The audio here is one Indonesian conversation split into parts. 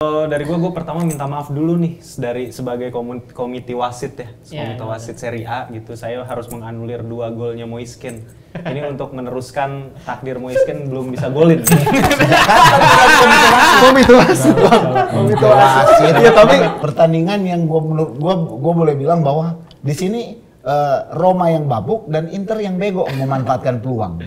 Dari gue pertama minta maaf dulu nih sebagai komite wasit ya, komite wasit Serie A gitu. Saya harus menganulir 2 golnya Moiskin. Ini untuk meneruskan takdir Moiskin belum bisa golin. Komite wasit. Ya, tapi pertandingan yang gue boleh bilang bahwa di sini Roma yang babuk dan Inter yang bego memanfaatkan peluang.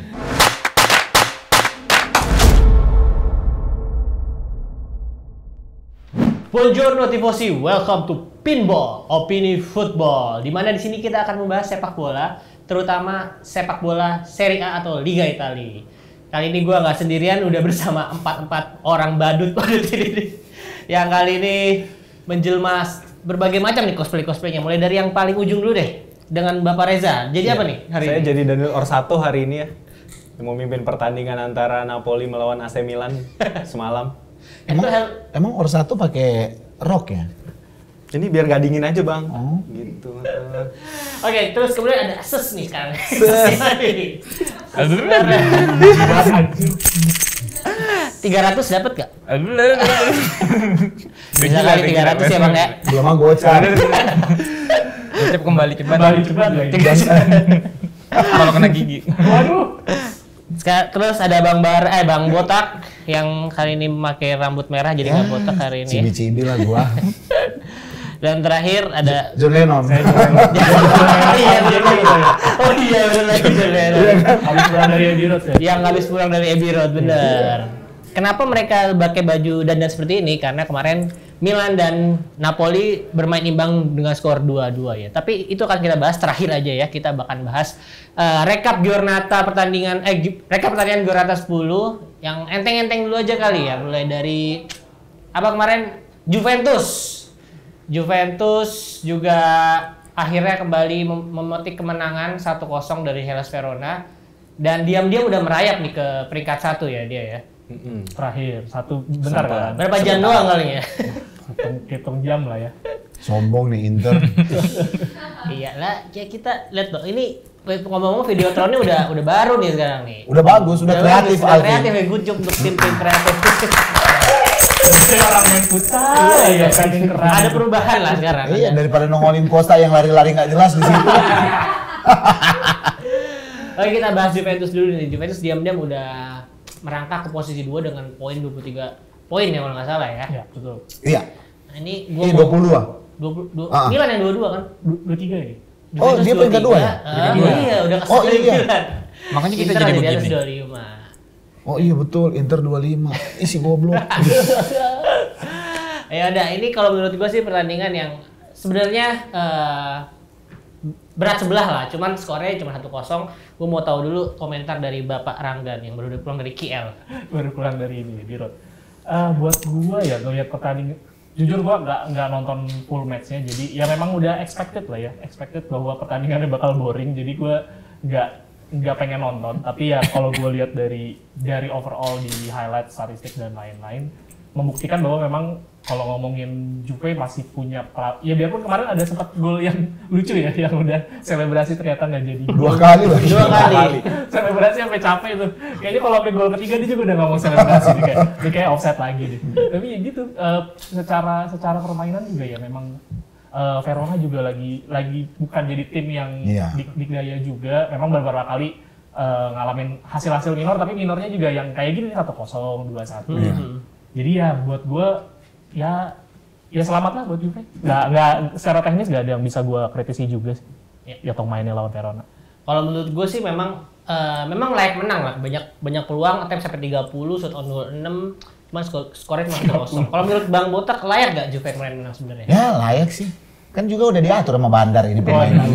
Buongiorno tifosi, welcome to Pinball, opini football. Di mana di sini kita akan membahas sepak bola, terutama sepak bola Serie A atau Liga Italia. Kali ini gue nggak sendirian, udah bersama 4 orang badut ini. Yang kali ini menjelma berbagai macam nih cosplaynya. Mulai dari yang paling ujung dulu deh, dengan Bapak Reza. Jadi apa nih hari ini? Saya jadi Daniel Orsato hari ini ya, yang memimpin pertandingan antara Napoli melawan AC Milan semalam. Emang Orsato pakai rok ya? Ini biar nggak dingin aja bang. Oh. Gitu. Oke, terus kemudian ada ses nih sekarang. 300 dapat gak? Bisa kali 300 ya bang ya? Dia mah gocap. Gocap kembali cepat lagi. Kalau kena gigi. Waduh. Terus ada Bang Botak yang kali ini memakai rambut merah jadi nggak botak hari ini. Cibi-cibi lah gua. Dan terakhir ada John Lennon. Oh iya benar lagi John Lennon. Habis pulang dari Abbey Road ya? Yang habis pulang dari Abbey Road bener. Kenapa mereka pakai baju dandan seperti ini? Karena kemarin Milan dan Napoli bermain imbang dengan skor 2-2 ya. Tapi itu akan kita bahas terakhir aja ya. Kita bakal bahas rekap pertandingan Giornata 10 yang enteng-enteng dulu aja kali ya. Mulai dari apa kemarin Juventus juga akhirnya kembali memetik kemenangan 1-0 dari Hellas Verona dan diam-diam udah merayap nih ke peringkat 1 ya dia ya. Terakhir, bentar kan? Berapa jam doang kali ya? Hitung jam lah ya. Sombong nih Inter. Iyalah, ya kita lihat dong. Ini ngomong-ngomong Videotronnya udah baru nih sekarang nih. Udah bagus, udah kreatif. Udah kreatif ya, good job untuk tim kreatif. Orang main futsal ya kan yang keren. Ada perubahan lah sekarang. Iya, daripada nongolin Costa yang lari-lari nggak jelas di situ. Oke, kita bahas Juventus dulu nih. Juventus diam-diam udah merangkak ke posisi 2 dengan poin 23 poin ya kalau nggak salah ya. Iya, betul. Iya. Nah, ini 22. Milan yang 22 kan? 23 ya? Oh, dia peringkat 2 ya? Iya, udah kesel Milan. Makanya kita Inter jadi ada di atas begini. 25. Oh iya betul, Inter 25. Isi goblok. Ya udah, ini kalau menurut gue sih pertandingan yang sebenarnya berat sebelah lah, cuman skornya cuma 1-0. Gue mau tahu dulu komentar dari Bapak Ranggan yang baru pulang dari KL. Baru pulang dari ini, di road. Buat gua ya ngeliat pertandingan, jujur gua nggak nonton full matchnya, jadi ya memang udah expected bahwa pertandingannya bakal boring, jadi gua nggak pengen nonton. Tapi ya kalau gua lihat dari overall di highlight, statistik dan lain-lain, membuktikan bahwa memang kalau ngomongin Juve masih punya ya biarpun kemarin ada sempat gol yang lucu ya, yang udah selebrasi ternyata nggak jadi. 2 kali lah. 2 kali. Selebrasi sampai capek tuh. Kayaknya kalau sampai gol ketiga dia juga udah nggak mau selebrasi nih, kayak offset lagi deh. Tapi ya gitu, secara permainan juga ya memang Verona juga lagi bukan jadi tim yang dikdaya juga. Memang beberapa kali ngalamin hasil minor, tapi minornya juga yang kayak gini 1-0, 2-1. Jadi ya buat gue ya selamat lah buat Juve. Nggak secara teknis nggak ada yang bisa gue kritisi juga sih. Ya toh mainnya lawan Verona. Kalau menurut gue sih memang layak menang lah. Banyak peluang, attempt sampai 30, shot on goal 6, cuman skornya cuma 1-0. Kalau menurut Bang Botak layak nggak Juve kemarin menang sebenarnya? Ya layak sih. Kan juga udah diatur sama Bandar ini pemainnya.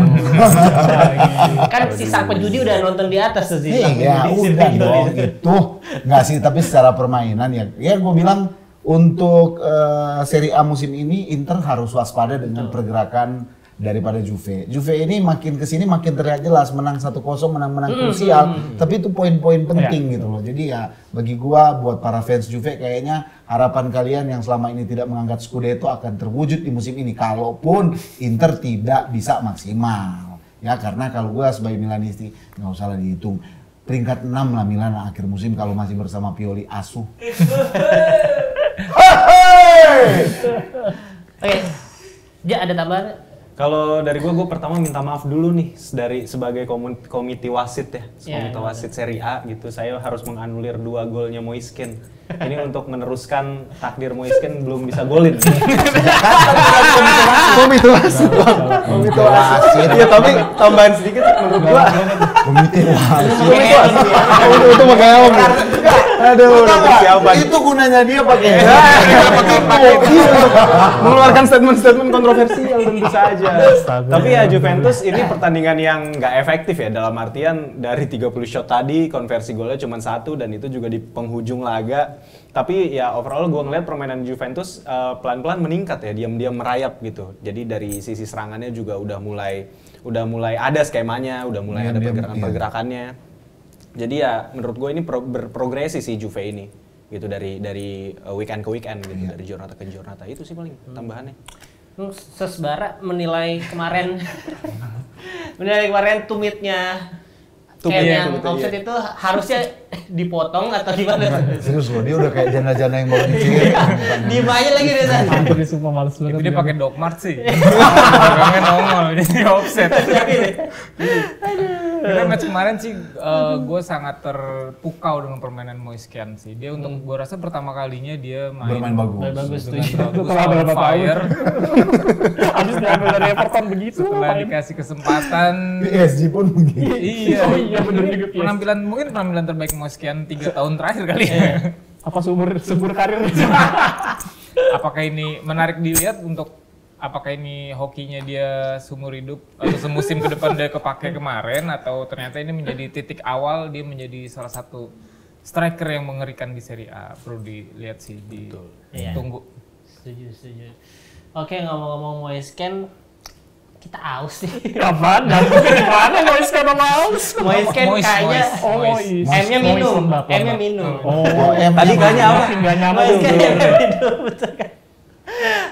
Kan si sang penjudi udah nonton di atas tuh sih. Iya, udah dong itu. Nggak sih, tapi secara permainan ya gue bilang untuk Serie A musim ini Inter harus waspada dengan pergerakan daripada Juve. Juve ini makin kesini makin terlihat jelas menang 1-0, menang krusial, tapi itu poin-poin penting gitu loh. Jadi ya bagi gua buat para fans Juve kayaknya harapan kalian yang selama ini tidak mengangkat Scudetto akan terwujud di musim ini kalaupun Inter tidak bisa maksimal. Ya karena kalau gua sebagai Milanisti nggak usah lah dihitung. Peringkat 6 lah Milan akhir musim kalau masih bersama Pioli asuh. Oke. Ja, ada tambahan? Kalau dari gue pertama minta maaf dulu nih sebagai komite wasit ya, Iya, komite wasit Serie A gitu. Saya harus menganulir 2 golnya Moiskin. Ini untuk meneruskan takdir Moiskin belum bisa golin. Komite wasit. Komite wasit. Iya, tapi tambahan sedikit menurut gua. Komite wasit. Komite wasit. Itu pakai helm. Aduh, udah persiapan. Itu gunanya dia pakai Mengeluarkan statement-statement kontroversial tentu saja. Tapi ya Juventus ini pertandingan yang nggak efektif ya, dalam artian dari 30 shot tadi konversi golnya cuma 1 dan itu juga di penghujung laga. Tapi ya overall gue ngeliat permainan Juventus pelan-pelan meningkat ya, diam-diam merayap gitu. Jadi dari sisi serangannya juga udah mulai ada skemanya, udah mulai ada pergerakan-pergerakannya. Jadi ya menurut gue ini berprogresi sih Juve ini gitu dari weekend ke weekend gitu, dari giornata ke giornata. Itu sih paling tambahannya. Sesbara menilai kemarin tumitnya yang offset itu harusnya dipotong atau gimana? Serius loh, dia udah kayak janda-janda yang baru diciri. Diem aja lagi dia tadi. Hampir di semua males banget. Itu dia pakai dogmart sih. Orangnya nongol, jadi offset. Karena match kemarin sih gue sangat terpukau dengan permainan Moiskin sih. Dia untuk gue rasa pertama kalinya dia Bermain bagus. Setelah berapa fire. Habis diambil dari Everton begitu. Setelah dikasih kesempatan. PSG pun begitu. Iya bener juga. Penampilan terbaik Moiskin 3 tahun terakhir kali ya. Apa seumur karir? Apakah ini menarik dilihat untuk apakah ini hokinya dia seumur hidup atau semusim ke depan dia kepake kemarin, atau ternyata ini menjadi titik awal dia menjadi salah satu striker yang mengerikan di Serie A. Perlu dilihat sih, ditunggu. Setuju. Oke, ngomong-ngomong Moiskin, kita aus sih. Kapan? Dan gimana Moiskin sama aus? Moiskin kayaknya M-nya minum. Oh, Tadi kayaknya apa? Nggak nyaman Moiskin dulu. M-nya minum, betul kan?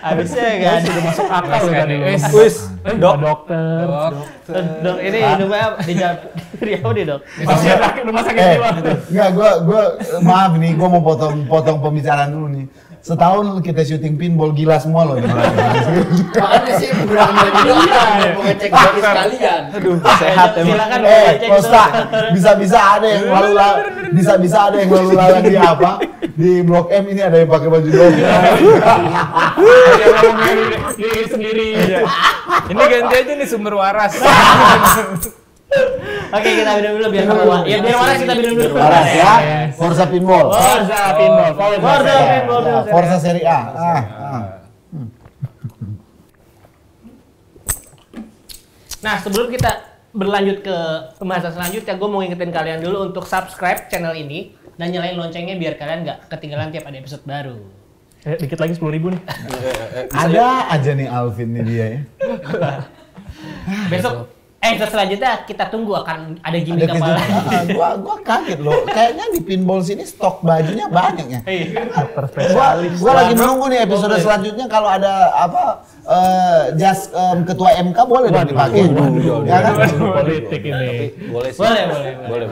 Habisnya nggak ada. Sudah masuk akal kan ini. Wis, Dokter. Dok, ini minumnya di Riau nih dok. Rumah sakit jiwa. Enggak, gua maaf nih, gua mau potong pembicaraan dulu nih. Setahun kita syuting pinball gila semua loh. Makanya sih kurang lagi mau ngecek body sekalian. Aduh, sehat emang. Silakan Costa, bisa-bisa ada yang lalu lalang di apa? Di Blok M ini ada yang pakai baju dokter. Diri sendiri. Ini ganti aja nih sumber waras. Oke, kita minum dulu biar kamu. Ya biar waras kita minum dulu. Waras ya. Forza Pinball. Forza Serie A. Nah, sebelum kita berlanjut ke pembahasan selanjutnya, gue mau ngingetin kalian dulu untuk subscribe channel ini dan nyalain loncengnya biar kalian nggak ketinggalan tiap ada episode baru. Dikit lagi 10.000 nih. Ada aja nih Alvin nih dia ya. Besok episode selanjutnya kita tunggu akan ada gimmick Ada apa lagi. kejutan. Gua kaget loh. Kayaknya di pinball sini stok bajunya banyak ya. Dokter spesialis. Gua lagi menunggu nih episode selanjutnya kalau ada apa jas ketua MK boleh dong dipakai. Ya kan? Politik ini. Boleh sih. Boleh.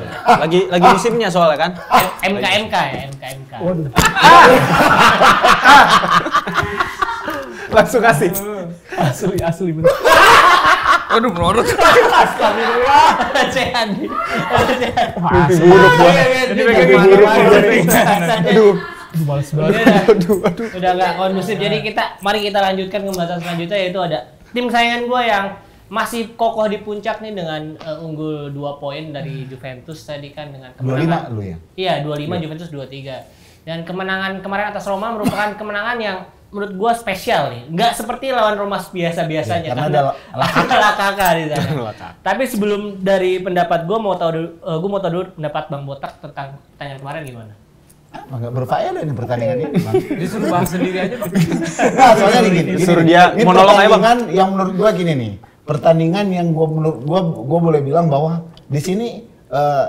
Lagi musimnya soalnya kan. MK ya. Waduh. Langsung kasih. Asli bener. Aduh, melorot. Sehat. Buruk gua. Aduh, males banget. Udah nggak kondusif. Jadi mari kita lanjutkan ke pembahasan selanjutnya, yaitu ada tim saingan gue yang masih kokoh di puncak nih dengan unggul 2 poin dari Juventus tadi kan dengan kemenangan. 25 lu ya? Iya, 25 Juventus 23. Dan kemenangan kemarin atas Roma merupakan kemenangan yang menurut gua spesial nih. Nggak seperti lawan Roma biasa-biasanya. Ya, karena ada Lakaka di sana. Tapi sebelum dari pendapat gua mau tahu dulu pendapat Bang Botak tentang pertanyaan kemarin gimana? Nggak berfaedah nih pertandingan ini, Bang. Disuruh bahas sendiri aja. Nah, soalnya gini. Suruh dia ini monolog aja, Bang. pertandingan yang menurut gua gini nih. Pertandingan yang gua boleh bilang bahwa di sini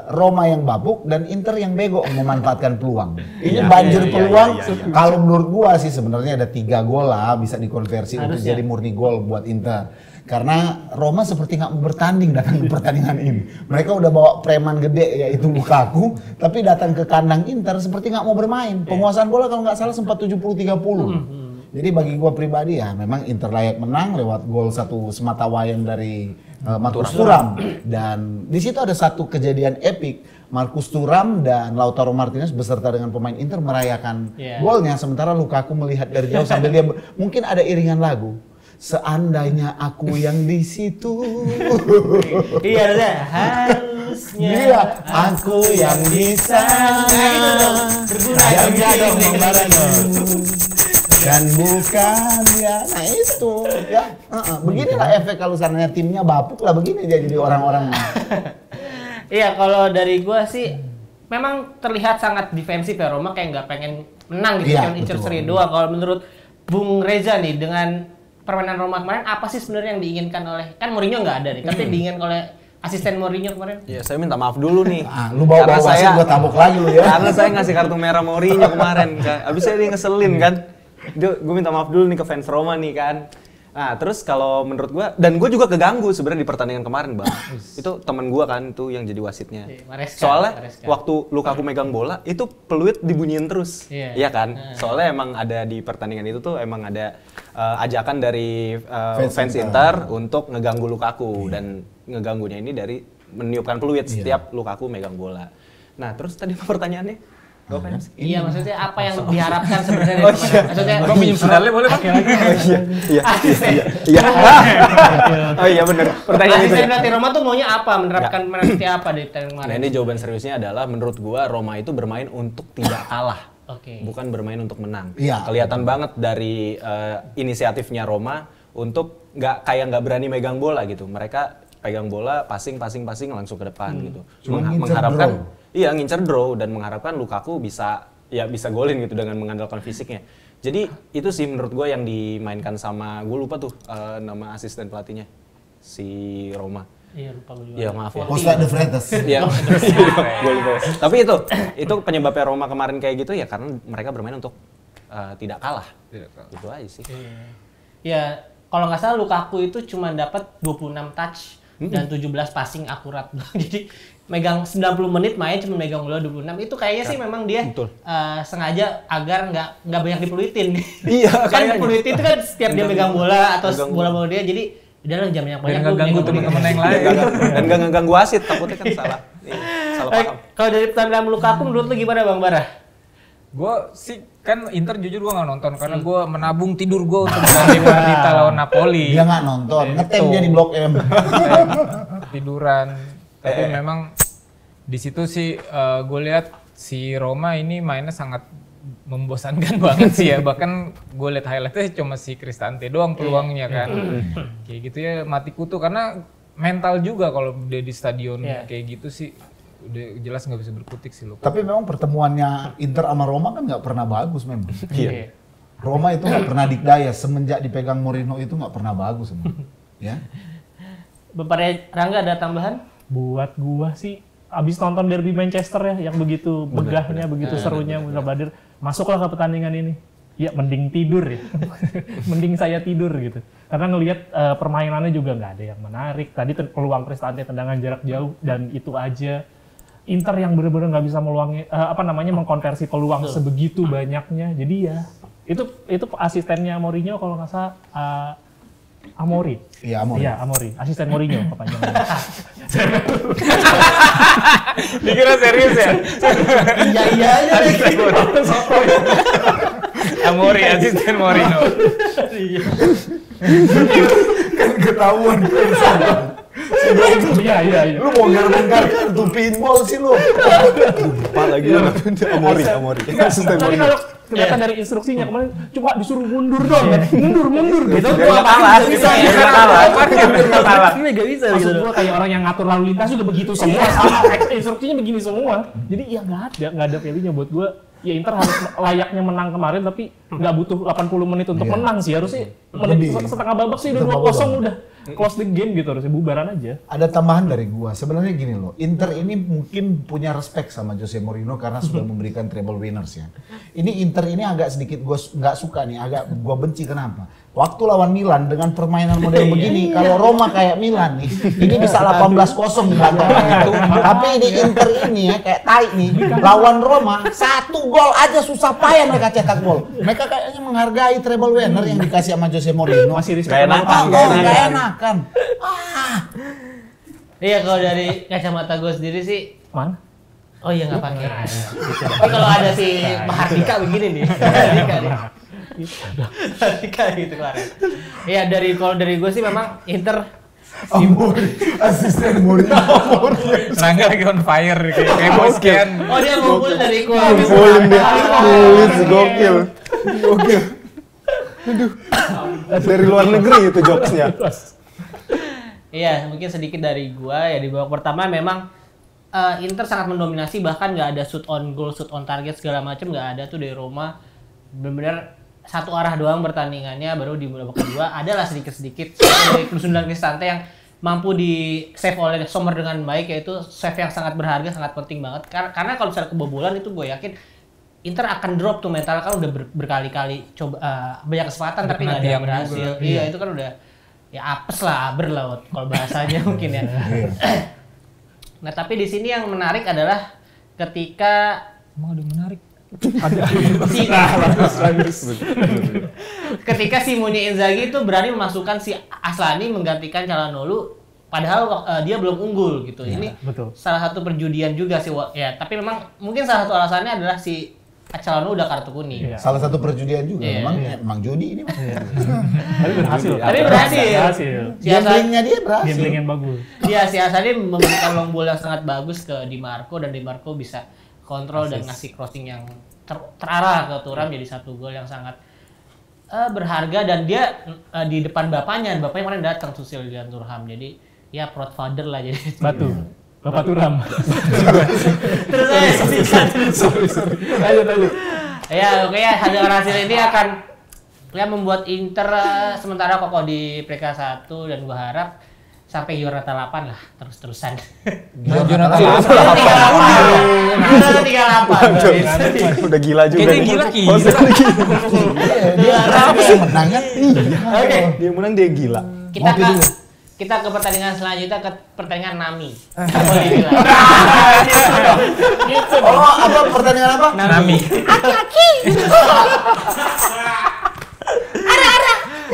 Roma yang babuk dan Inter yang bego memanfaatkan peluang. Ini banjir peluang. Kalau menurut gua sih sebenarnya ada 3 gol lah bisa dikonversi untuk jadi murni gol buat Inter. Karena Roma seperti nggak mau bertanding datang ke pertandingan ini. Mereka udah bawa preman gede yaitu Lukaku, tapi datang ke kandang Inter seperti nggak mau bermain. Penguasaan bola kalau nggak salah sempat 70-30. Jadi bagi gua pribadi ya memang Inter layak menang lewat gol satu semata wayang dari Marcus Thuram. Dan di situ ada satu kejadian epik. Marcus Thuram dan Lautaro Martinez beserta dengan pemain Inter merayakan golnya, sementara Lukaku melihat dari jauh sambil dia mungkin ada iringan lagu. Seandainya aku yang di situ. Iya, harusnya Iya, aku yang di sana. berguna Dan bukan ya, nah itu ya. Beginilah efek kalau seandainya timnya bapuk lah, begini dia jadi orang-orang. Iya, kalau dari gua sih memang terlihat sangat defensif ya, Roma kayak nggak pengen menang gitu, Iya, kan incer betul. seri doang. Kalau menurut Bung Reza nih, dengan permainan Roma kemarin apa sih sebenarnya yang diinginkan oleh, kan Mourinho nggak ada nih, tapi diinginkan oleh asisten Mourinho kemarin? Ya saya minta maaf dulu nih. Lu bawa wasit gua tabok lagi lu ya. Karena saya ngasih kartu merah Mourinho kemarin. Abis saya dia ngeselin kan. Gue minta maaf dulu nih ke fans Roma nih kan. Nah terus kalau menurut gue, dan gue juga keganggu sebenarnya di pertandingan kemarin Bang. Itu temen gue kan tuh yang jadi wasitnya. Soalnya waktu Lukaku megang bola itu peluit dibunyiin terus. Iya kan? Soalnya emang ada di pertandingan itu tuh emang ada ajakan dari fans Inter untuk ngeganggu Lukaku. Dan ngeganggunya ini dari meniupkan peluit setiap Lukaku megang bola. Nah terus tadi pertanyaannya? Iya, maksudnya apa yang diharapkan sebenarnya dari permainan? Maksudnya Gua minjem sendalnya boleh Bang? Iya. Oh iya benar. Pertanyaan itu. Asisten pelatih Roma tuh maunya apa? Menerapkan seperti apa di pertandingan kemarin? Nah ini jawaban seriusnya adalah menurut gua Roma itu bermain untuk tidak kalah. Bukan bermain untuk menang. Iya. Kelihatan banget dari inisiatifnya Roma untuk nggak berani megang bola gitu. Mereka pegang bola, passing langsung ke depan gitu. Mengharapkan ngincer draw dan mengharapkan Lukaku bisa golin gitu dengan mengandalkan fisiknya. Jadi itu sih menurut gue yang dimainkan sama, gue lupa tuh nama asisten pelatihnya si Roma. Iya, lupa gue juga. Iya maaf ya. Costa de Freitas. Iya. Gue lupa. Tapi itu penyebabnya Roma kemarin kayak gitu ya karena mereka bermain untuk tidak kalah. Itu aja sih. Ya, kalau nggak salah Lukaku itu cuma dapat 26 touch dan 17 passing akurat. Jadi megang 90 menit main cuma megang bola 26. Itu kayaknya sih memang dia sengaja agar nggak banyak dipeluitin. Iya, kan dipeluitin itu kan setiap dia megang bola atau bola dia, jadi udahlah jangan banyak Biar nggak ganggu teman-teman yang lain. Dan nggak ngeganggu wasit, takutnya kan salah. Salah paham. Kalau dari pertandingan Lukaku menurut lu gimana Bang Bara? Gue sih kan Inter jujur gue nggak nonton karena gue menabung tidur gue untuk menghadapi Partita lawan Napoli. Dia nggak nonton, ngetem dia di Blok M. Tiduran. Tapi memang di situ sih gue lihat si Roma ini mainnya sangat membosankan banget sih ya. Bahkan gue lihat highlightnya cuma si Cristante doang peluangnya kan. Kayak gitu ya mati kutu karena mental juga kalau dia di stadion kayak gitu sih. Udah jelas nggak bisa berkutik sih lo. Tapi memang pertemuannya Inter sama Roma kan nggak pernah bagus memang. Iya. Roma itu nggak pernah dikdaya, semenjak dipegang Mourinho itu nggak pernah bagus memang. Ya. Bapak Rangga ada tambahan? Buat gua sih abis nonton derby Manchester ya yang begitu begahnya, begitu serunya Badir, masuklah ke pertandingan ini. Ya mending tidur ya. Mending saya tidur gitu. Karena ngelihat permainannya juga nggak ada yang menarik. Tadi peluang Cristante tendangan jarak jauh dan itu aja. Inter yang benar-benar nggak bisa meluangi mengkonversi peluang sebegitu banyaknya. Jadi ya itu asistennya Mourinho kalau nggak salah Amori. Iya, Amori. Iya, Amori. Asisten Mourinho kepanjangannya. Dikira serius ya? Iya Amori, asisten Mourinho. Kan ketahuan. Iya. Lu bongkar-bongkar kartu pinball sih lu. Lupa lagi Amori. Tapi kalau kelihatan dari instruksinya kemarin cuma disuruh mundur dong, mundur gitu. Nggak kalah. Nggak bisa. Maksud gua kayak orang yang ngatur lalu lintas juga begitu semua, sama instruksinya begini semua. Jadi ya nggak ada value-nya buat gua. Ya Inter harus layaknya menang kemarin tapi nggak butuh 80 menit untuk menang sih, harusnya setengah babak sih udah 2-0 udah close the game gitu, harusnya bubaran aja. Ada tambahan dari gua. Sebenarnya gini loh, Inter ini mungkin punya respect sama Jose Mourinho karena sudah memberikan treble winners ya. Ini Inter ini agak sedikit gua nggak suka nih, agak gua benci kenapa? waktu lawan Milan dengan permainan model begini, kalau Roma kayak Milan nih, ini bisa 18-0 nggak tahu itu. Tapi ini Inter ini ya kayak tai nih, lawan Roma 1 gol aja susah payah mereka cetak gol. Mereka kayaknya menghargai treble winner yang dikasih sama Jose Mourinho. Masih Gak enakan. Gak enakan. Iya, kalau dari kacamata gue sendiri sih, Mana? oh iya nggak pakai. Tapi kalau ada si Mahardika begini nih, Mahardika nih. Mahardika gitu kemarin. Iya, kalau dari gue sih memang Inter Asisten Mourinho. Rangga lagi on fire kayak Moiskin. oh dia ngumpul dari kualitas. Ngumpulin dia, nulis gokil. Aduh, dari luar negeri itu jokesnya. Iya, mungkin sedikit dari gua ya di babak pertama memang Inter sangat mendominasi, bahkan nggak ada shoot on goal, shoot on target segala macam nggak ada tuh dari Roma. Benar-benar satu arah doang pertandingannya. Baru di babak kedua adalah sedikit-sedikit dari Krusnodar Cristante yang mampu di save oleh Sommer dengan baik, yaitu save yang sangat berharga, sangat penting banget. Karena kalau misalnya kebobolan itu gue yakin Inter akan drop tuh mental, kan udah berkali-kali coba banyak kesempatan tapi nggak ada yang berhasil. Iya, itu kan udah ya apes lah, aber lah kalau bahasanya mungkin ya. Nah, tapi di sini yang menarik adalah ketika Emang ada menarik. ketika Simone Inzaghi itu berani memasukkan si Aslani menggantikan Calhanoglu, padahal dia belum unggul gitu. Ini betul. salah satu perjudian juga sih ya. Tapi memang mungkin salah satu alasannya adalah si Calhanoglu udah kartu kuning. Iya. Salah satu perjudian juga, Iya. memang judi ini. Tapi berhasil. Tapi berhasil. Si Gamblingnya dia berhasil. Gambling yang bagus. Iya, si Aslani memberikan long ball yang sangat bagus ke Di Marco, dan Di Marco bisa kontrol dan ngasih crossing yang terarah ke Thuram, jadi 1 gol yang sangat berharga. Dan dia di depan bapaknya kemarin datang Susil Lilian Thuram, jadi ya proud father lah jadi. Batu. Bapak Thuram. Terus Lanjut. ya oke ya, hasil ini akan ya membuat Inter sementara kokoh di peringkat 1, dan gua harap sampai Giornata 8 lah terus-terusan. Jonathan Udah gila juga. Kayaknya nih. gila Ki. Dia apa sih menang kan? Iya. Oke, Dia menang, dia gila. kita ke pertandingan selanjutnya, ke pertandingan Nami. Boleh bilang. Oh, apa pertandingan apa? Nami.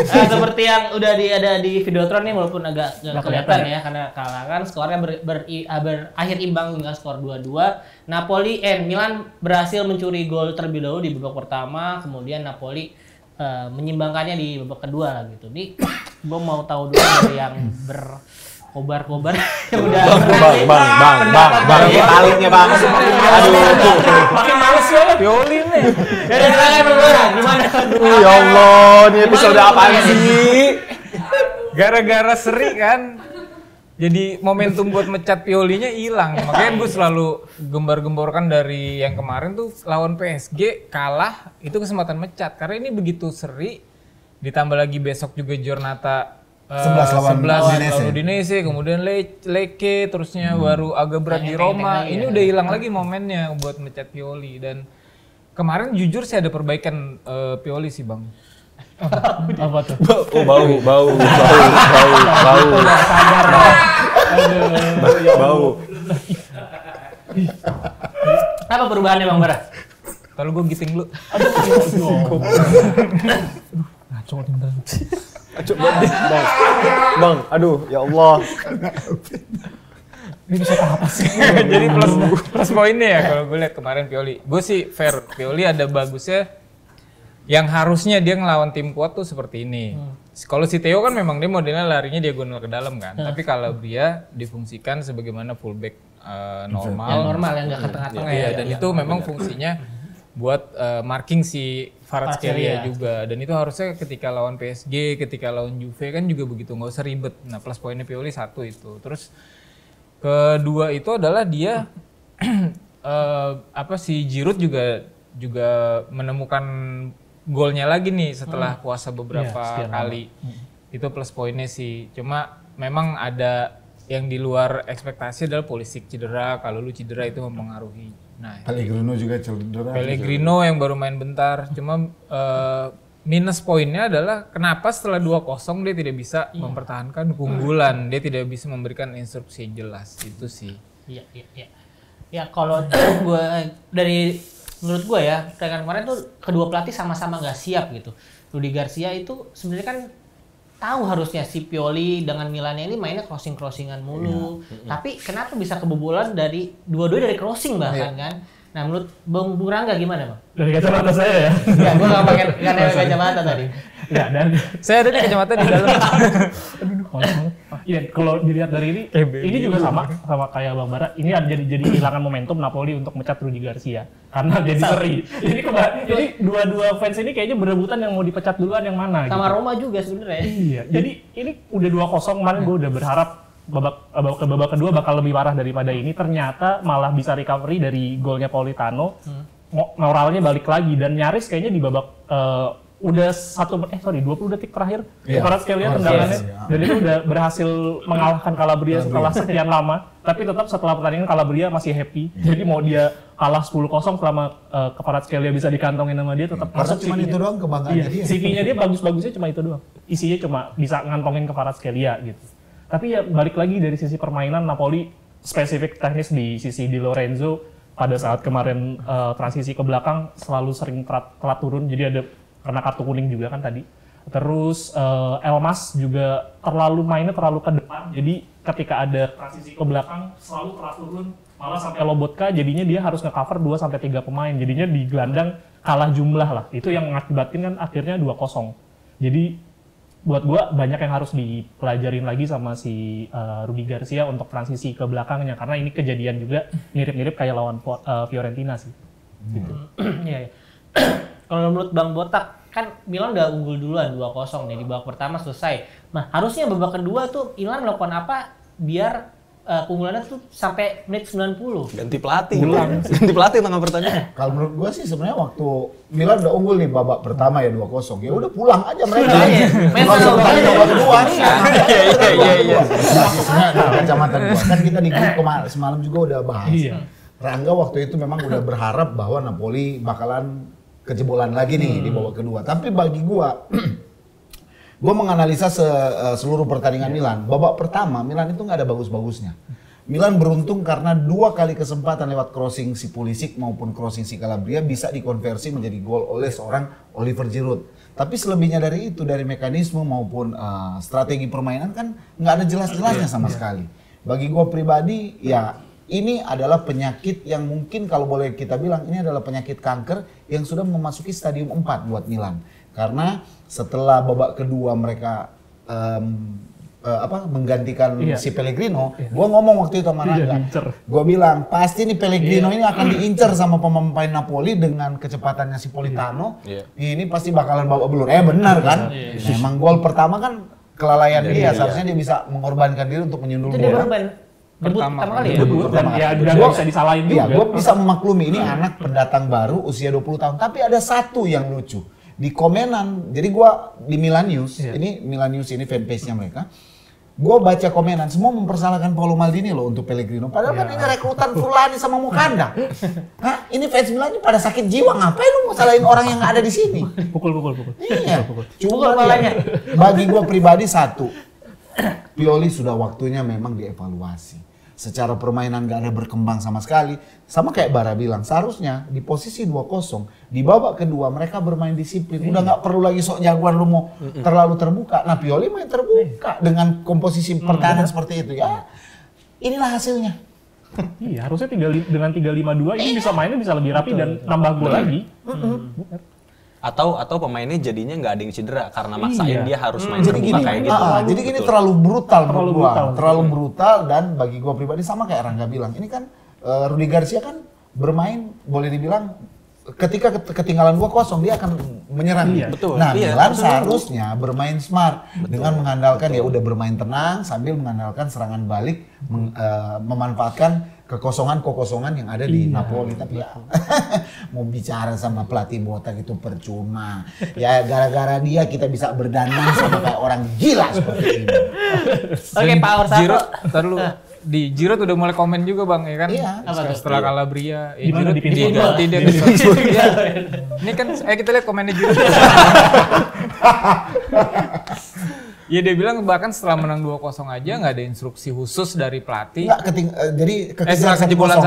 Seperti yang udah ada di Videotron nih, walaupun agak nggak kelihatan ya karena kalangan skornya berakhir imbang dengan skor 2-2. Milan berhasil mencuri gol terlebih dahulu di babak pertama, kemudian Napoli menyimbangkannya di babak kedua lah gitu. Nih, gue mau tahu dulu dari yang berkobar-kobar yang udah Bang, talinya bang. Aduh, Makin males ya Pioli nih. ya silakan Bang, gimana? ya Allah, ini episode apaan sih? Gara-gara seri kan. Jadi momentum buat mecat Piolinya hilang. Makanya gue selalu gembar-gemborkan dari yang kemarin tuh lawan PSG kalah, itu kesempatan mecat. Karena ini begitu seri, ditambah lagi besok juga Giornata 11 lawan Udinese, kemudian Lecce, terusnya baru agak berat di Roma. Ini udah hilang lagi momennya buat mecat Pioli. Dan kemarin jujur sih ada perbaikan Pioli sih bang. Apa tuh? Oh, bau. Apa perubahannya Bang Bara? Kalau gue giting lu. Ngaco tinggal. Coba deh, bang. Aduh, ya Allah. Ini bisa apa sih? Jadi plus poinnya ya kalau gue lihat kemarin Pioli. Gue sih fair, Pioli ada bagusnya. Yang harusnya dia ngelawan tim kuat tuh seperti ini. Kalau si Theo kan memang dia modelnya larinya diagonal ke dalam kan. Tapi kalau dia difungsikan sebagaimana fullback normal. Yang normal, yang nggak ke tengah-tengah Iya, ya. dan itu memang fungsinya buat marking si Kvaratskhelia juga. Dan itu harusnya ketika lawan PSG, ketika lawan Juve kan juga begitu, nggak usah ribet. Nah plus poinnya Pioli 1 itu. Terus kedua itu adalah dia si Giroud juga menemukan golnya lagi nih setelah puasa beberapa kali. Itu plus poinnya sih. Cuma memang ada yang di luar ekspektasi adalah Pulisic cedera. Kalau lu cedera itu mempengaruhi. Nah, Pellegrino juga cedera. Pellegrino yang baru main bentar. Cuma minus poinnya adalah kenapa setelah 2-0 dia tidak bisa mempertahankan keunggulan, dia tidak bisa memberikan instruksi yang jelas, itu sih. Iya. Ya kalau menurut gue ya, pertandingan kemarin tuh kedua pelatih sama-sama nggak siap gitu. Rudi Garcia itu sebenarnya kan tahu harusnya si Pioli dengan Milannya ini mainnya crossingan mulu. Tapi kenapa bisa kebobolan dua-duanya dari crossing bahkan kan? Nah menurut Bung Rangga gimana Bang? Dari kacamata saya ya. Ya gue nggak pakai kacamata tadi. Ya dan Saya ada kacamata di dalam. aduh kolos banget. Iya kalau dilihat dari ini juga sama kayak Bang Bara. Ini ada jadi kehilangan momentum Napoli untuk mecat Rudi Garcia karena jadi seri. Jadi dua fans ini kayaknya berebutan yang mau dipecat duluan yang mana. Sama gitu. Roma juga sebenarnya. Iya. Jadi ini udah 2-0 kemarin gue udah berharap babak kedua bakal lebih parah daripada ini. Ternyata malah bisa recovery dari golnya Politano. Moralnya balik lagi dan nyaris kayaknya di babak udah 20 detik terakhir Kvaratskhelia tendangannya dan itu udah berhasil mengalahkan Calabria setelah sekian lama. Tapi tetap setelah pertandingan Calabria masih happy. Jadi mau dia kalah 10-0 selama Kvaratskhelia bisa dikantongin sama dia tetap Masa cuma itu doang kebanggaannya dia. CV-nya dia bagus-bagusnya cuma itu doang. Isinya cuma bisa ngantongin Kvaratskhelia gitu. Tapi ya balik lagi dari sisi permainan Napoli spesifik teknis di sisi Di Lorenzo pada saat kemarin transisi ke belakang selalu sering telat turun, jadi ada karena kartu kuning juga kan tadi. Terus Elmas juga mainnya terlalu ke depan, jadi ketika ada transisi ke belakang selalu telat turun, malah sampai Lobotka jadinya dia harus nge-cover 2-3 pemain, jadinya di gelandang kalah jumlah lah. Itu yang mengakibatkan kan akhirnya 2-0. Jadi buat gua banyak yang harus dipelajarin lagi sama si Rudi Garcia untuk transisi ke belakangnya, karena ini kejadian juga mirip-mirip kayak lawan Fiorentina sih. Gitu. Iya. Kalau menurut Bang Botak, kan Milan udah unggul duluan 2-0 nih di babak pertama selesai. Nah, harusnya babak kedua tuh Milan melakukan apa biar keunggulannya tuh sampai menit 90. Ganti pelatih. Ganti pelatih tengah pertandingan. Kalau menurut gua sih sebenarnya waktu Milan udah unggul nih babak pertama ya 2-0. Ya udah pulang aja mereka. Mental babak kedua. Iya. Kacamata gua. Kan kita di grup semalam juga udah bahas. Rangga waktu itu memang udah berharap bahwa Napoli bakalan kejebolan lagi nih di babak kedua. Tapi bagi gua menganalisa seluruh pertandingan Milan. Babak pertama Milan itu nggak ada bagus-bagusnya. Milan beruntung karena 2 kali kesempatan lewat crossing si Pulisic maupun crossing si Calabria bisa dikonversi menjadi gol oleh seorang Oliver Giroud. Tapi selebihnya dari itu, dari mekanisme maupun strategi permainan kan nggak ada jelas-jelasnya sama sekali. Bagi gua pribadi ya ini adalah penyakit yang mungkin kalau boleh kita bilang ini adalah penyakit kanker yang sudah memasuki stadium 4 buat Milan. Karena setelah babak kedua mereka menggantikan si Pellegrino, gua ngomong waktu itu sama Rangga. Gua bilang pasti nih Pellegrino ini akan diincar sama pemain Napoli dengan kecepatannya si Politano. Ini pasti bakalan bawa belur. Benar kan? Memang gol pertama kan kelalaian dia, seharusnya dia bisa mengorbankan diri untuk menyundul Itu dia bola. debut pertama kali ya? Dan ya nggak bisa disalahin juga. Iya, gue bisa memaklumi ini anak pendatang baru usia 20 tahun. Tapi ada satu yang lucu. Di komenan, jadi gue di Milan News, ini Milan News ini fanpage-nya mereka. Gue baca komenan, semua mempersalahkan Paolo Maldini loh untuk Pellegrino. Padahal kan ini rekrutan Fulani sama Mukanda. Hah? Ini fans Milan ini pada sakit jiwa, ngapain lu masalahin orang yang ada di sini? Pukul. Iya, cuma bagi gue pribadi satu. Pioli sudah waktunya memang dievaluasi. Secara permainan gak ada berkembang sama sekali. Sama kayak Bara bilang, seharusnya di posisi 2-0, di babak kedua mereka bermain disiplin. Udah gak perlu lagi sok jagoan lu mau terlalu terbuka. Nah Pioli main terbuka dengan komposisi pertahanan seperti itu ya. Inilah hasilnya. Iya, harusnya dengan 3-5-2 ini bisa mainnya bisa lebih rapi dan nambah gol lagi. Atau pemainnya jadinya nggak ada yang cedera karena maksain dia harus main Jadi terbuka gini, kayak gitu. jadi gini terlalu brutal menurut gua. Terlalu brutal dan bagi gua pribadi sama kayak Rangga bilang. Ini kan Rudi Garcia kan bermain boleh dibilang ketika ketinggalan 2-0 dia akan menyerang. Betul. Nah, Milan seharusnya bermain smart dengan mengandalkan ya udah bermain tenang sambil mengandalkan serangan balik memanfaatkan kekosongan yang ada di Napoli. Tapi ya mau bicara sama pelatih Botak itu percuma. Ya gara-gara dia kita bisa berdandan sama kayak orang gila seperti ini. Oke, Pak Orsato. Giro, di Giroud udah mulai komen juga bang, ya kan? Iya. Setelah Calabria, Gimana Giroud di Pinball? diganti dia. Ini kan, kita lihat komennya Giroud. Ya dia bilang bahkan setelah menang 2-0 aja nggak ada instruksi khusus dari pelatih. Enggak jadi setelah kejebolan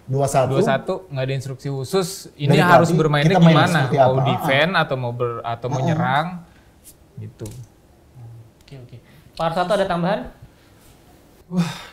2-1. 2-1 nggak ada instruksi khusus. Ini Dari harus pelatih, bermainnya kita main gimana? seperti Mau apa? defend atau mau menyerang gitu. Oke. Pak Arsato ada tambahan?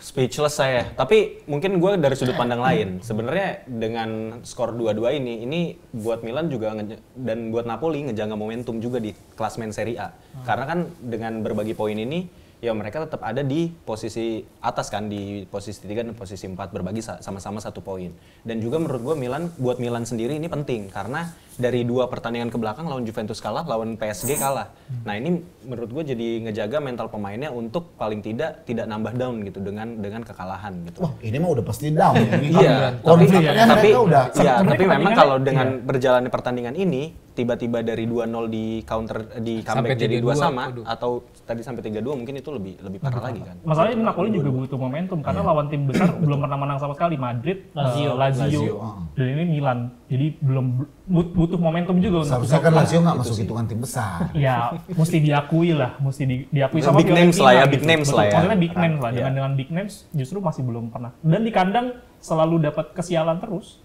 Speechless saya. Tapi mungkin gue dari sudut pandang lain. Sebenarnya dengan skor 2-2 ini buat Milan juga dan buat Napoli ngejaga momentum juga di klasmen Serie A. Karena kan dengan berbagi poin ini ya mereka tetap ada di posisi atas kan, di posisi 3 dan posisi 4 berbagi sama-sama 1 poin. Dan juga menurut gue buat Milan sendiri ini penting karena dari 2 pertandingan ke belakang lawan Juventus kalah, lawan PSG kalah. Nah, ini menurut gue jadi ngejaga mental pemainnya untuk paling tidak nambah down gitu dengan kekalahan gitu. Wah, ini mah udah pasti down ini. Iya, Konfliknya mereka udah. tapi memang kalau dengan berjalannya pertandingan ini tiba-tiba dari 2-0 di counter di comeback jadi 2 sama atau tadi sampai 3-2 mungkin itu lebih parah lagi kan. Masalahnya Napoli juga butuh momentum karena lawan tim besar belum pernah menang sama sekali, Madrid, Lazio. Dan ini Milan. Jadi belum butuh momentum juga untuk Seharusnya kan Lazio nggak masuk hitungan tim besar. ya mesti diakui lah, diakui sama Big names lah ya, big gitu. names lah ya. Maksudnya big names lah, dengan big names justru masih belum pernah. Dan di kandang selalu dapat kesialan terus.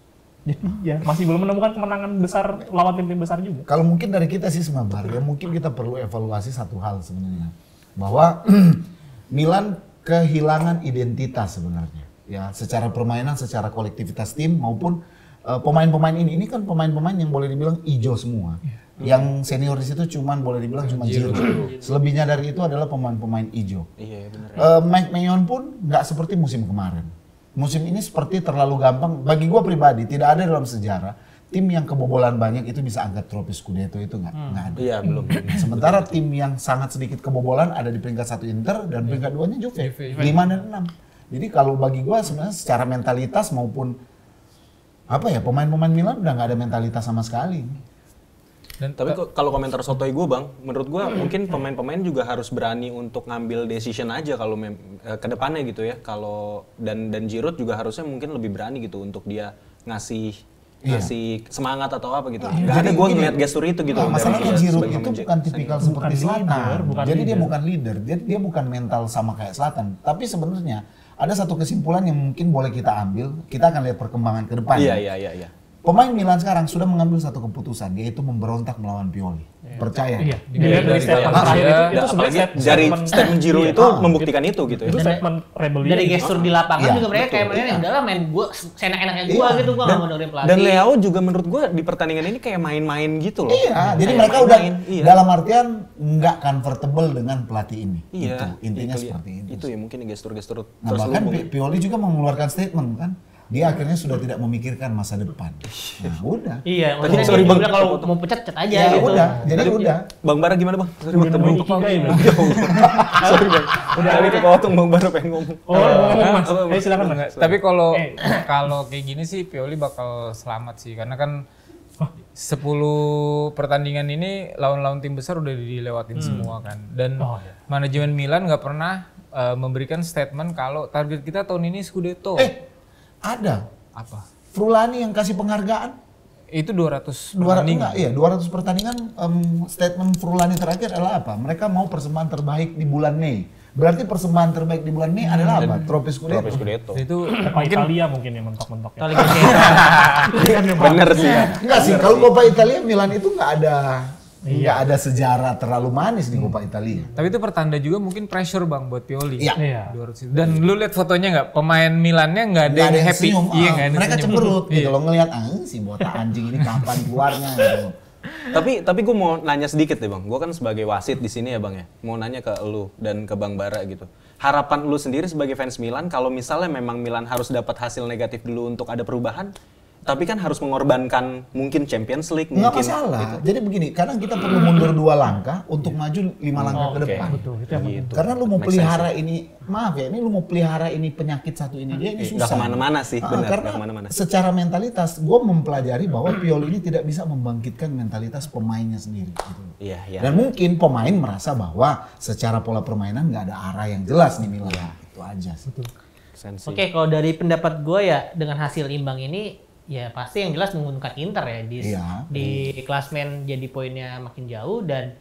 Jadi ya masih belum menemukan kemenangan besar lawan tim-tim besar juga. Kalau mungkin dari kita sih Semambar, ya mungkin kita perlu evaluasi satu hal sebenarnya. Bahwa Milan kehilangan identitas sebenarnya. Ya, secara permainan, secara kolektivitas tim maupun pemain-pemain ini kan pemain-pemain yang boleh dibilang ijo semua. Yang senior di situ boleh dibilang cuma Giroud. Selebihnya dari itu adalah pemain-pemain ijo. Iya, benar. Mike Maignan pun nggak seperti musim kemarin. Musim ini seperti terlalu gampang. Bagi gue pribadi tidak ada dalam sejarah tim yang kebobolan banyak itu bisa angkat trofi Scudetto itu nggak ada. Iya, belum. Sementara tim yang sangat sedikit kebobolan ada di peringkat 1 Inter dan peringkat 2-nya Juve. 5 dan 6. Jadi kalau bagi gue sebenarnya secara mentalitas maupun pemain-pemain Milan udah nggak ada mentalitas sama sekali. Tapi kalau komentar sotoy gue bang, menurut gue mungkin pemain-pemain juga harus berani untuk ngambil decision aja kalau ke depannya gitu ya. Kalau dan Giroud juga harusnya mungkin lebih berani gitu untuk dia ngasih semangat atau apa gitu. Gak ada gue ngeliat gestur itu gitu. Masalahnya Giroud itu bukan tipikal seperti Zlatan. Jadi dia leader. bukan leader, dia bukan mental sama kayak Zlatan. Tapi sebenarnya ada satu kesimpulan yang mungkin boleh kita ambil. Kita akan lihat perkembangan ke depan. Iya. Pemain Milan sekarang sudah mengambil satu keputusan, yaitu memberontak melawan Pioli. Percaya? Iya. Dilihat dari statement Iya. terakhir itu Apalagi sebenarnya dari statement Giroud itu membuktikan itu gitu ya. itu statement rebellion. Dari gestur di lapangan Iya, juga mereka kayak mainnya udahlah main gua seenak-enaknya gua gitu, gua nggak mau dengerin pelatih. Dan Leao juga menurut gue di pertandingan ini kayak main-main gitu loh. Iya, jadi Kayak mereka udah iya. dalam artian nggak comfortable dengan pelatih ini. Iya, Itu, intinya itu, seperti itu. Itu ya mungkin gestur-gestur Nah, bahkan terselubung. Pioli juga mengeluarkan statement kan. Dia akhirnya sudah tidak memikirkan masa depan. Nah, udah. Iya, Tadi, maksudnya sorry, dia Bang. bilang kalau mau pecat aja Ya gitu. udah, jadi udah. Bang Bara gimana bang? Sorry bang, Udah Ikigai ya, Bang? Sorry bang. Udah tadi kepotong Bang Bara pengen ngomong. Oh, ngomong Mas. Ayo silakan Mas. Tapi kalau kayak gini sih Pioli bakal selamat sih karena kan 10 pertandingan ini lawan-lawan tim besar udah dilewatin semua kan. Dan manajemen Milan nggak pernah memberikan statement kalau target kita tahun ini Scudetto. Ada. Apa? Frulani yang kasih penghargaan. Itu 200 200 pertandingan. Statement Frulani terakhir adalah apa? Mereka mau persembahan terbaik di bulan Mei. Berarti persembahan terbaik di bulan Mei adalah apa? Trofi Scudetto. Itu Copa Italia mungkin ya mentok-mentok ya. Kalau gitu. Bener sih ya. Enggak sih, kalau Coppa Italia Milan itu nggak ada sejarah terlalu manis di Coppa Italia. Tapi itu pertanda juga mungkin pressure bang buat Pioli. Iya. 200 itu. Dan lu lihat fotonya nggak? Pemain Milannya nggak ada Nggak yang happy. senyum. Iya nggak ada Mereka senyum. cemberut gitu Iya. loh ngelihat si botak anjing ini kapan keluarnya gitu. Tapi gue mau nanya sedikit deh bang. Gue kan sebagai wasit di sini ya bang ya. Mau nanya ke lu dan ke Bang Bara gitu. Harapan lu sendiri sebagai fans Milan kalau misalnya memang Milan harus dapat hasil negatif dulu untuk ada perubahan. Tapi kan harus mengorbankan mungkin Champions League Nggak mungkin. masalah. Jadi begini, kadang kita perlu mundur 2 langkah untuk maju 5 langkah ke oke. depan. Betul, itu yang penting. Gitu. Karena lu mau Make sense pelihara ini, maaf ya, ini lu mau pelihara ini penyakit satu ini dia ini Nggak susah. kemana-mana sih, benar, Karena nggak kemana-mana. secara mentalitas, gue mempelajari bahwa Pioli ini tidak bisa membangkitkan mentalitas pemainnya sendiri. Gitu. Iya. Dan mungkin pemain merasa bahwa secara pola permainan nggak ada arah yang jelas nih Milan. Itu aja sih. Sensi. Oke, kalau dari pendapat gue ya dengan hasil imbang ini ya pasti yang jelas menguntungkan Inter ya di klasmen, jadi poinnya makin jauh dan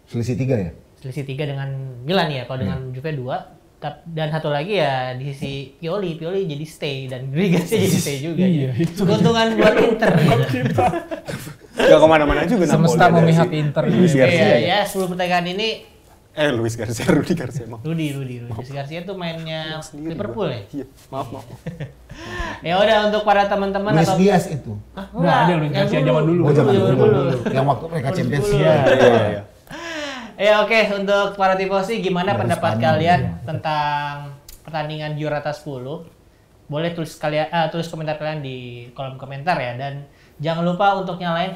Selisih 3 ya? selisih 3 dengan Milan ya. Kalau dengan Juve 2 dan satu lagi ya di sisi Pioli jadi stay dan Grigas jadi stay juga. Iya, ya. Keuntungan buat Inter. Gak kemana-mana juga Semesta Napoli ada memihak si Inter. Luis Garcia. Iya, ya 10 pertandingan ini Luis Garcia, Rudy Garcia emang. Rudy Garcia tuh mainnya Sendiri Liverpool gua. ya. Iya, maaf. Ya udah untuk para teman-teman Luis atau Diaz itu. Nggak ada Luis Garcia zaman dulu. Oh, zaman Zaman dulu. dulu. Yang waktu mereka Champions 2010. League. Iya. Ya oke, untuk para tifosi gimana Dari pendapat Spanyol, kalian iya. tentang pertandingan Giornata 10? Boleh tulis komentar kalian di kolom komentar ya, dan jangan lupa untuk nyalain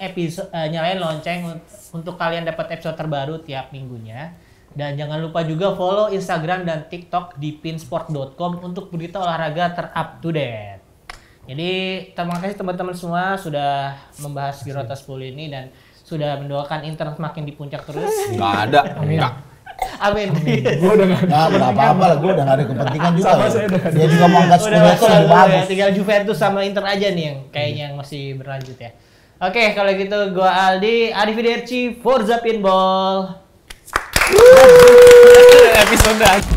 lonceng untuk kalian dapat episode terbaru tiap minggunya. Dan jangan lupa juga follow Instagram dan TikTok di pinsport.com untuk berita olahraga ter-up to date. Jadi terima kasih teman-teman semua sudah membahas Giornata 10 ini dan sudah mendoakan Inter semakin di puncak terus. Nggak ada. Enggak. Amin. Gue udah nggak. Nah, apa-apa lah, gue udah gak ada kepentingan juga. Sama ya. saya udah. Dia juga mau angkat Udah Scudetto masuk lebih bagus. ya. Tinggal Juventus sama Inter aja nih yang kayaknya yang masih berlanjut ya. Oke, kalau gitu gua Aldi, arrivederci, Forza Pinball. Episode